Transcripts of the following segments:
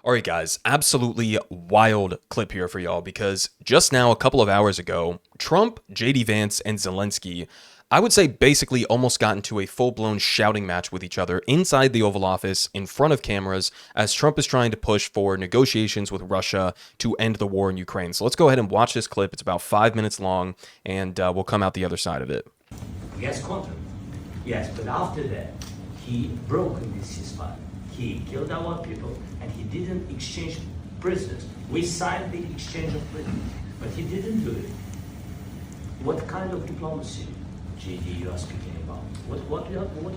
All right, guys, absolutely wild clip here for y'all because just now, a couple of hours ago, Trump, JD Vance, and Zelensky, I would say basically almost got into a full-blown shouting match with each other inside the Oval Office in front of cameras as Trump is trying to push for negotiations with Russia to end the war in Ukraine. So let's go ahead and watch this clip. It's about 5 minutes long, and we'll come out the other side of it. Yes, contract. Yes, but after that, he broke this ceasefire. He killed our people, and he didn't exchange prisoners. We signed the exchange of prisoners, but he didn't do it. What kind of diplomacy, JD, you are speaking about? What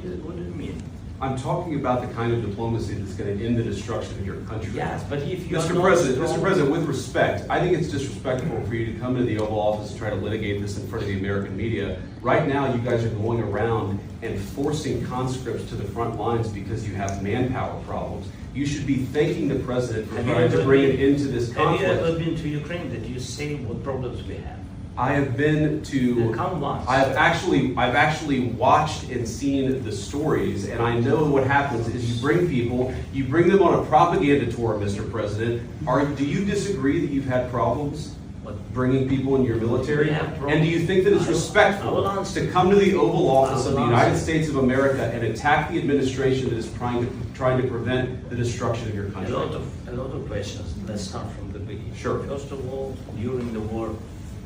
do you mean? I'm talking about the kind of diplomacy that's going to end the destruction of your country. Yes, but if you Mr. President, with respect, I think it's disrespectful for you to come to the Oval Office and try to litigate this in front of the American media. Right now, you guys are going around and forcing conscripts to the front lines because you have manpower problems. You should be thanking the President for trying to bring it into this conflict. Have you ever been to Ukraine? Did you say what problems we have? I have been to. I've actually watched and seen the stories, and I know what happens is you bring them on a propaganda tour, Mr. President. Do you disagree that you've had problems bringing people in your military? And do you think that it's respectful to come to the Oval Office of the United States of America and attack the administration that is trying to prevent the destruction of your country? A lot of questions. Let's start from the beginning. Sure. First of all, during the war,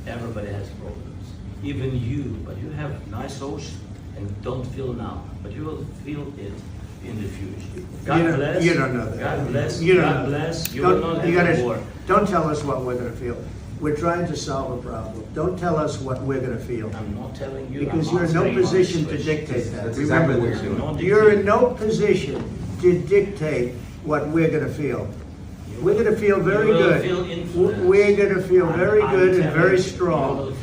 everybody has problems, even you, but you have nice ocean and don't feel now, but you will feel it in the future. God bless. You don't know that. God bless. You don't God know bless. that. You will not have a war. Don't tell us what we're going to feel. We're trying to solve a problem. Don't tell us what we're going to feel. I'm not telling you. Because you're in no position to dictate that. That's exactly what you're doing. You're in no position to dictate what we're going to feel. We're going to feel very good. We're going to feel very good and very strong.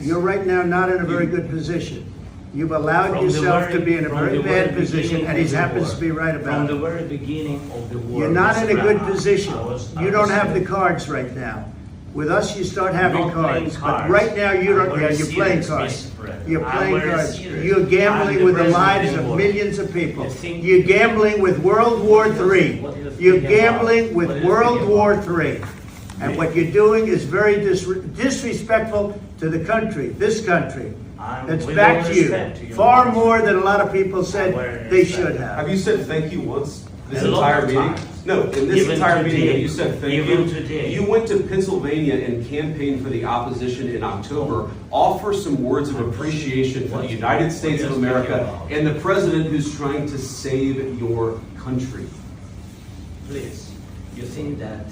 You're right now not in a very good position. You've allowed yourself to be in a very bad position, and he happens to be right about it. From the very beginning of the war. You're not in a good position. You don't have the cards right now. With us, you start having cards. But right now, you don't. Yeah, you're playing cards. You're playing cards. You're gambling with the lives of millions of people. You're gambling with World War III. You're gambling with World War III. And what you're doing is very disrespectful to the country, this country. It's back to you. Far more than a lot of people said they should have. Have you said thank you once this entire meeting? No, in this entire meeting, you said thank you. You went to Pennsylvania and campaigned for the opposition in October. Offer some words of appreciation for the United States of America and the president who's trying to save your country. Please, you think that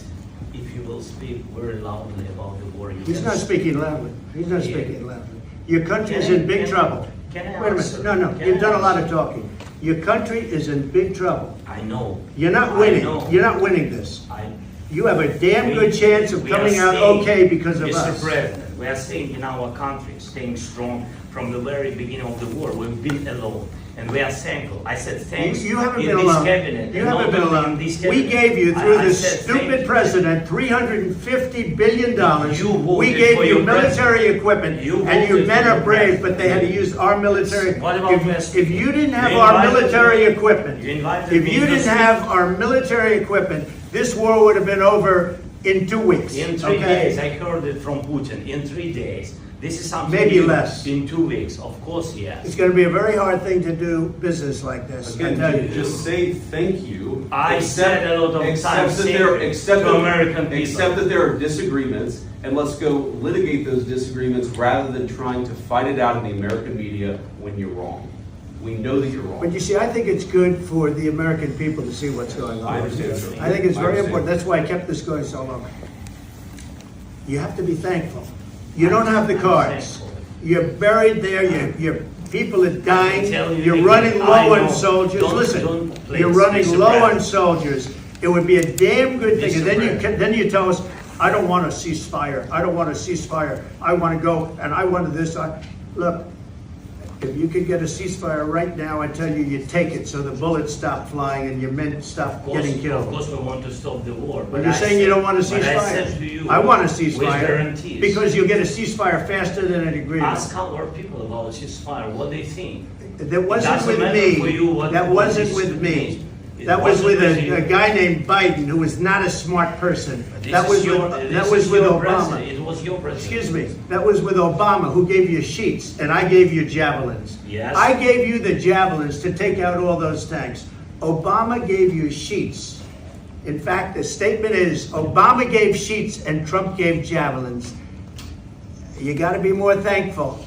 if you will speak very loudly about the war, he's not speaking loudly. He's not speaking loudly. Your country is in big trouble. Wait a minute. No. You've done a lot of talking. Your country is in big trouble. I know. You're not winning. You're not winning this. You have a damn good chance of coming out okay because of us. Mr. President, we are staying in our country, staying strong from the very beginning of the war. We've been alone. And we are thankful. I said thanks. You haven't been alone. You haven't been alone. We gave you, through this stupid president, $350 billion. We gave you military equipment, and your men are brave, but they had to use our military. If you didn't have our military equipment, this war would have been over in 2 weeks. In 3 days, I heard it from Putin. In 3 days. This is something maybe less. In 2 weeks, of course, yes. It's going to be a very hard thing to do business like this. Again, just say thank you. I said a lot of times to American people. Accept that there are disagreements, and let's go litigate those disagreements rather than trying to fight it out in the American media when you're wrong. We know that you're wrong. But you see, I think it's good for the American people to see what's going on. I understand, sir. I think it's very important. That's why I kept this going so long. You have to be thankful. You don't have the cards. You're buried there. Your people are dying. You're running low on soldiers. Listen, you're running low on soldiers. It would be a damn good thing. And then you tell us, I don't want a ceasefire. I don't want a ceasefire. I want to go and I want this. Look, if you could get a ceasefire right now, I tell you, you take it so the bullets stop flying and your men stop getting killed. Of course, we want to stop the war. But you're saying you don't want a ceasefire. I want a ceasefire because you'll get a ceasefire faster than an agreement. Ask our people about a ceasefire, what they think. That wasn't with me. That wasn't with me. That was with a guy named Biden, who was not a smart person. That was with Obama. It was your president. Excuse me. That was with Obama, who gave you sheets, and I gave you javelins. Yes. I gave you the javelins to take out all those tanks. Obama gave you sheets. In fact, the statement is Obama gave sheets and Trump gave javelins. You got to be more thankful,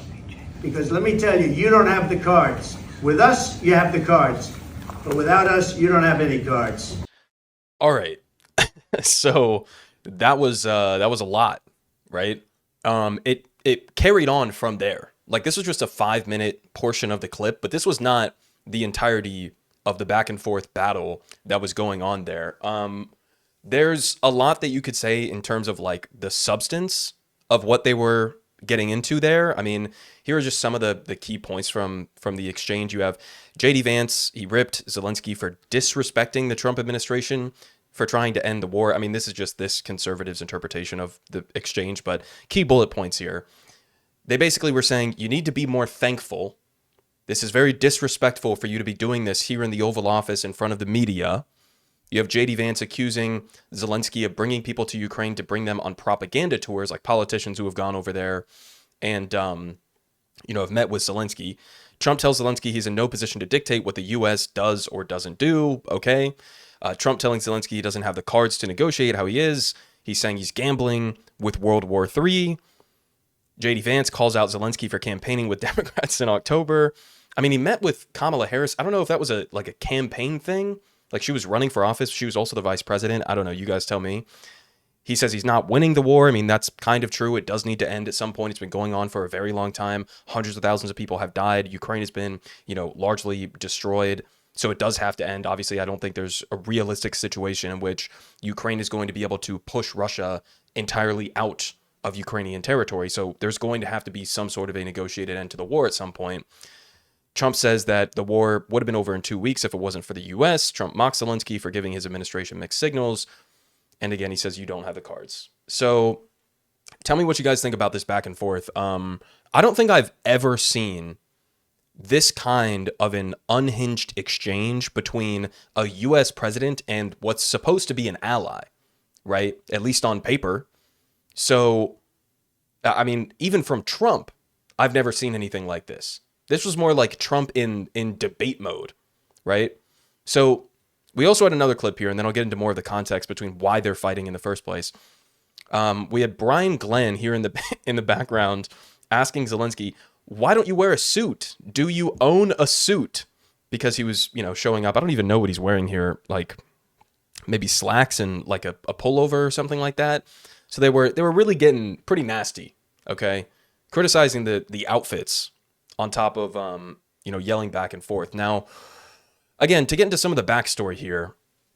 because let me tell you, you don't have the cards. With us, you have the cards. But without us, you don't have any cards. All right. So that was a lot, right? It carried on from there. Like, this was just a 5-minute portion of the clip, but this was not the entirety of the back and forth battle that was going on there. There's a lot that you could say in terms of like the substance of what they were getting into there. I mean, here are just some of the key points from the exchange. You have JD Vance. He ripped Zelensky for disrespecting the Trump administration for trying to end the war. I mean, this is just this conservative's interpretation of the exchange, but key bullet points here. They basically were saying, you need to be more thankful. This is very disrespectful for you to be doing this here in the Oval Office in front of the media. You have JD Vance accusing Zelensky of bringing people to Ukraine to bring them on propaganda tours, like politicians who have gone over there and, have met with Zelensky. Trump tells Zelensky he's in no position to dictate what the U.S. does or doesn't do. Okay. Trump telling Zelensky he doesn't have the cards to negotiate how he is. He's saying he's gambling with World War III. JD Vance calls out Zelensky for campaigning with Democrats in October. I mean, he met with Kamala Harris. I don't know if that was a campaign thing. Like, she was running for office. She was also the vice president. I don't know. You guys tell me. He says he's not winning the war. I mean, that's kind of true. It does need to end at some point. It's been going on for a very long time. Hundreds of thousands of people have died. Ukraine has been, largely destroyed. So it does have to end. Obviously, I don't think there's a realistic situation in which Ukraine is going to be able to push Russia entirely out of Ukrainian territory. So there's going to have to be some sort of a negotiated end to the war at some point. Trump says that the war would have been over in 2 weeks if it wasn't for the U.S. Trump mocks Zelensky for giving his administration mixed signals. And again, he says you don't have the cards. So tell me what you guys think about this back and forth. I don't think I've ever seen this kind of an unhinged exchange between a U.S. president and what's supposed to be an ally, right? At least on paper. So, I mean, even from Trump, I've never seen anything like this. This was more like Trump in debate mode, right? So we also had another clip here, and then I'll get into more of the context between why they're fighting in the first place. We had Brian Glenn here in the background asking Zelensky, why don't you wear a suit? Do you own a suit? Because he was, showing up. I don't even know what he's wearing here, like maybe slacks and like a pullover or something like that. So they were really getting pretty nasty, okay? Criticizing the outfits on top of, yelling back and forth. Now, again, to get into some of the backstory here,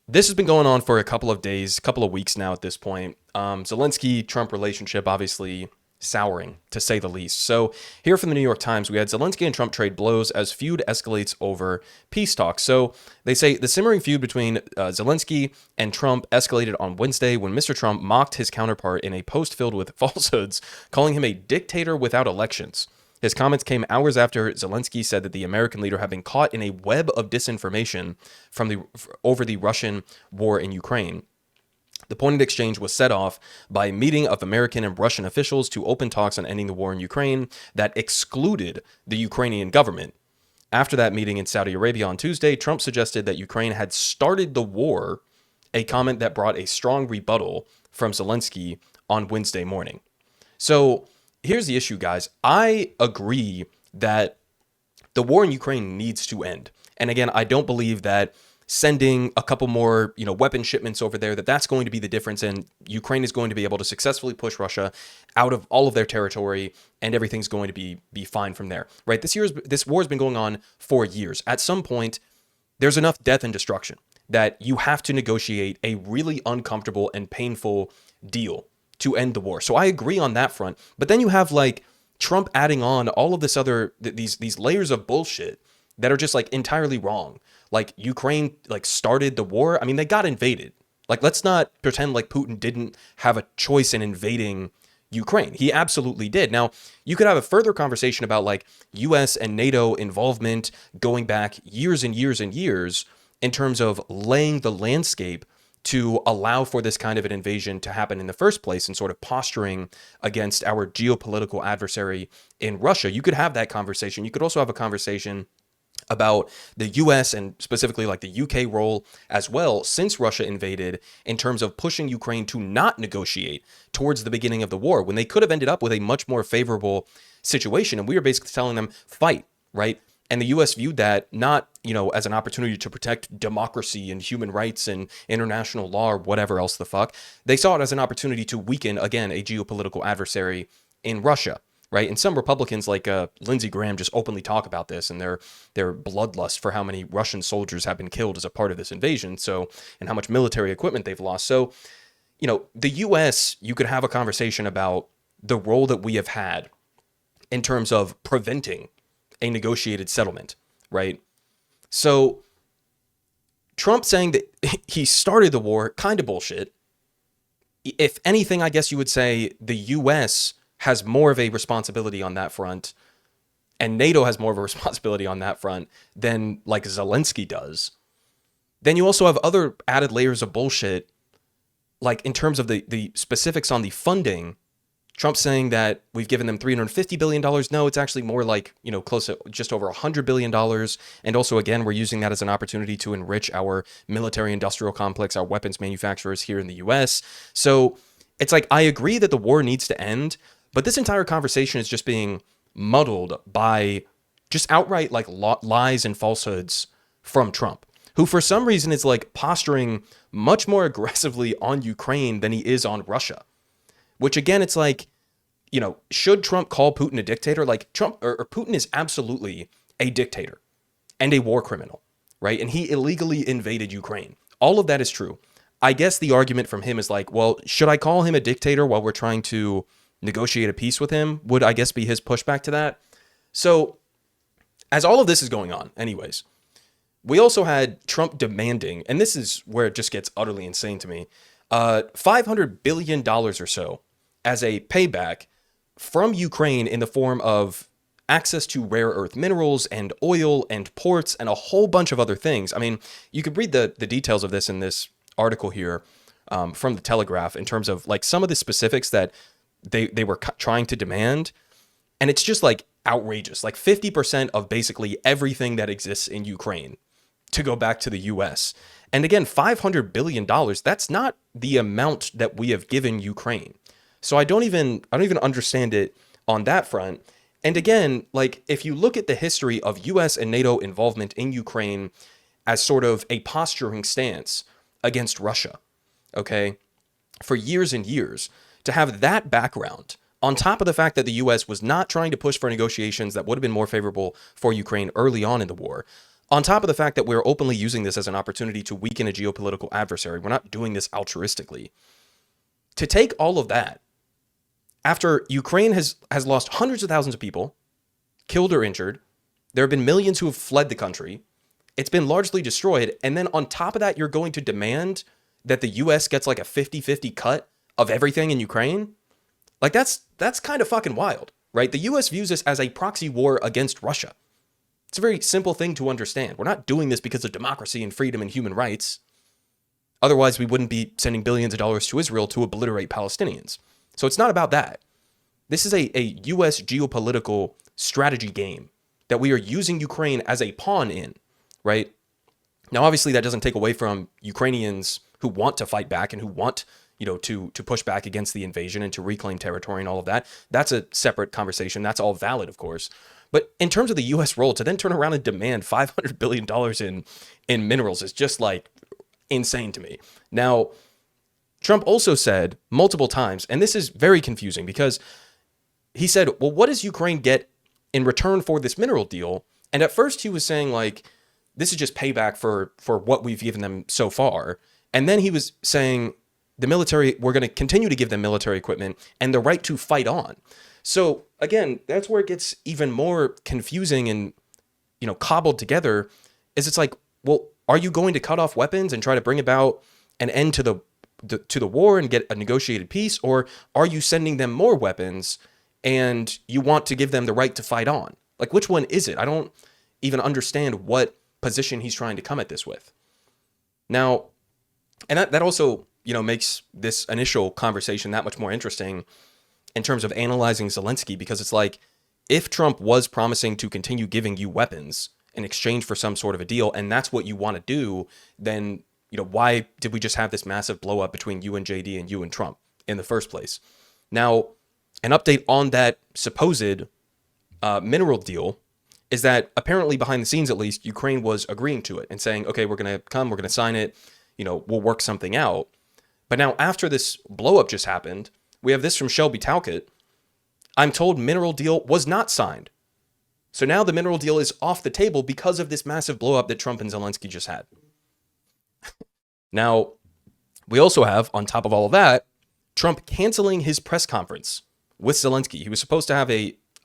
this has been going on for a couple of days, couple of weeks now at this point. Zelensky-Trump relationship obviously souring, to say the least. So here from the New York Times, we had Zelensky and Trump trade blows as feud escalates over peace talks. So they say the simmering feud between Zelensky and Trump escalated on Wednesday when Mr. Trump mocked his counterpart in a post filled with falsehoods, calling him a dictator without elections. His comments came hours after Zelensky said that the American leader had been caught in a web of disinformation over the Russian war in Ukraine. The pointed exchange was set off by a meeting of American and Russian officials to open talks on ending the war in Ukraine that excluded the Ukrainian government. After that meeting in Saudi Arabia on Tuesday, Trump suggested that Ukraine had started the war, a comment that brought a strong rebuttal from Zelensky on Wednesday morning. So here's the issue, guys. I agree that the war in Ukraine needs to end. And again, I don't believe that sending a couple more, weapon shipments over there, that's going to be the difference, and Ukraine is going to be able to successfully push Russia out of all of their territory, and everything's going to be fine from there, right? This war has been going on for years. At some point, there's enough death and destruction that you have to negotiate a really uncomfortable and painful deal to end the war. So I agree on that front, but then you have like Trump adding on all of this other these layers of bullshit that are just like entirely wrong. Like Ukraine started the war. I mean, they got invaded. Like, let's not pretend like Putin didn't have a choice in invading Ukraine. He absolutely did. Now, you could have a further conversation about like US and NATO involvement going back years and years and years in terms of laying the landscape to allow for this kind of an invasion to happen in the first place and sort of posturing against our geopolitical adversary in Russia. You could have that conversation. You could also have a conversation about the US and specifically like the UK role as well since Russia invaded in terms of pushing Ukraine to not negotiate towards the beginning of the war when they could have ended up with a much more favorable situation. And we were basically telling them, fight, right? And the US viewed that not, as an opportunity to protect democracy and human rights and international law or whatever else the fuck. They saw it as an opportunity to weaken, again, a geopolitical adversary in Russia. Right. And some Republicans like Lindsey Graham just openly talk about this and their bloodlust for how many Russian soldiers have been killed as a part of this invasion. So, and how much military equipment they've lost. So, the U.S., you could have a conversation about the role that we have had in terms of preventing a negotiated settlement. Right. So Trump saying that he started the war, kind of bullshit. If anything, I guess you would say the U.S. has more of a responsibility on that front, and NATO has more of a responsibility on that front than like Zelensky does. Then you also have other added layers of bullshit, like in terms of the specifics on the funding. Trump saying that we've given them $350 billion. No, it's actually more like, close to just over $100 billion. And also, again, we're using that as an opportunity to enrich our military industrial complex, our weapons manufacturers here in the U.S. So it's like, I agree that the war needs to end, but this entire conversation is just being muddled by just outright like lies and falsehoods from Trump, who for some reason is like posturing much more aggressively on Ukraine than he is on Russia. Which again, it's like, should Trump call Putin a dictator? Like Trump or Putin is absolutely a dictator and a war criminal, right? And he illegally invaded Ukraine. All of that is true. I guess the argument from him is like, well, should I call him a dictator while we're trying to negotiate a peace with him? Would, I guess, be his pushback to that. So as all of this is going on, anyways, we also had Trump demanding, and this is where it just gets utterly insane to me, $500 billion or so as a payback from Ukraine in the form of access to rare earth minerals and oil and ports and a whole bunch of other things. I mean, you could read the details of this in this article here from the Telegraph in terms of like some of the specifics that they were trying to demand. And it's just like outrageous, like 50% of basically everything that exists in Ukraine to go back to the US. And again, $500 billion, that's not the amount that we have given Ukraine. So I don't even understand it on that front. And again, like if you look at the history of US and NATO involvement in Ukraine as sort of a posturing stance against Russia, okay, for years and years, to have that background on top of the fact that the US was not trying to push for negotiations that would have been more favorable for Ukraine early on in the war, on top of the fact that we're openly using this as an opportunity to weaken a geopolitical adversary, we're not doing this altruistically. To take all of that, after Ukraine has lost hundreds of thousands of people, killed or injured, there have been millions who have fled the country, it's been largely destroyed, and then on top of that, you're going to demand that the US gets like a 50-50 cut of everything in Ukraine? Like that's kind of fucking wild, right? The US views this as a proxy war against Russia. It's a very simple thing to understand. We're not doing this because of democracy and freedom and human rights. Otherwise, we wouldn't be sending billions of dollars to Israel to obliterate Palestinians. So it's not about that. This is a U.S. geopolitical strategy game that we are using Ukraine as a pawn in, right? Now, obviously, that doesn't take away from Ukrainians who want to fight back and who want, to push back against the invasion and to reclaim territory and all of that. That's a separate conversation. That's all valid, of course. But in terms of the U.S. role, to then turn around and demand $500 billion in minerals is just like insane to me. Now, Trump also said multiple times, and this is very confusing because he said, well, what does Ukraine get in return for this mineral deal? And at first he was saying like, this is just payback for what we've given them so far. And then he was saying the military, we're going to continue to give them military equipment and the right to fight on. So again, that's where it gets even more confusing and, cobbled together is it's like, well, are you going to cut off weapons and try to bring about an end to the war and get a negotiated peace? Or are you sending them more weapons and you want to give them the right to fight on? Like, which one is it? I don't even understand what position he's trying to come at this with. Now, and that also, makes this initial conversation that much more interesting in terms of analyzing Zelensky, because it's like, if Trump was promising to continue giving you weapons in exchange for some sort of a deal, and that's what you want to do, then, why did we just have this massive blow up between you and JD and you and Trump in the first place? Now, an update on that supposed mineral deal is that apparently behind the scenes, at least, Ukraine was agreeing to it and saying, okay, we're going to sign it, we'll work something out. But now after this blow up just happened, we have this from Shelby Talcott. I'm told mineral deal was not signed. So now the mineral deal is off the table because of this massive blow up that Trump and Zelensky just had. Now, we also have, on top of all of that, Trump canceling his press conference with Zelensky. He was supposed to have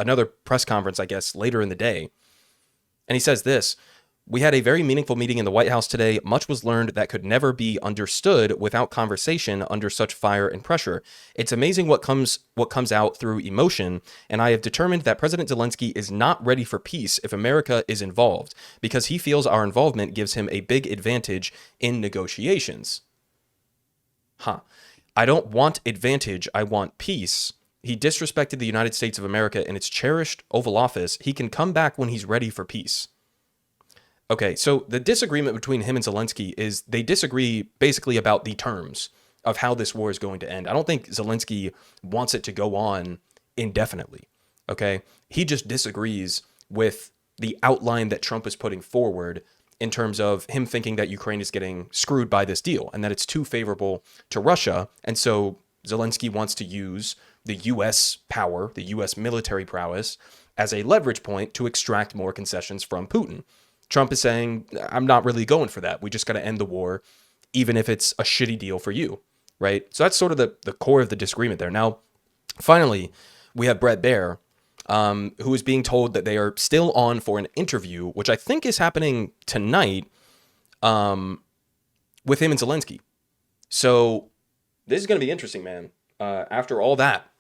another press conference, I guess, later in the day. And he says this: "We had a very meaningful meeting in the White House today. Much was learned that could never be understood without conversation under such fire and pressure. It's amazing what comes out through emotion, and I have determined that President Zelensky is not ready for peace if America is involved, because he feels our involvement gives him a big advantage in negotiations." I don't want advantage, I want peace. He disrespected the United States of America in its cherished Oval Office. He can come back when he's ready for peace. Okay, so the disagreement between him and Zelensky is they disagree basically about the terms of how this war is going to end. I don't think Zelensky wants it to go on indefinitely, okay? He just disagrees with the outline that Trump is putting forward in terms of him thinking that Ukraine is getting screwed by this deal and that it's too favorable to Russia. And so Zelensky wants to use the U.S. power, the U.S. military prowess, as a leverage point to extract more concessions from Putin. Trump is saying, I'm not really going for that. We just got to end the war, even if it's a shitty deal for you, right? So that's sort of the core of the disagreement there. Now, finally, we have Bret Baier, who is being told that they are still on for an interview, which I think is happening tonight, with him and Zelensky. So this is going to be interesting, man, after all that.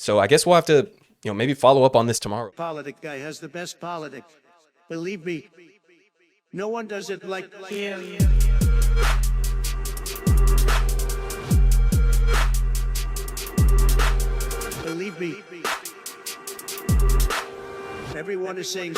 So I guess we'll have to, maybe follow up on this tomorrow. Politic guy has the best politics. Believe me, no one does it like him. Believe me, everyone is saying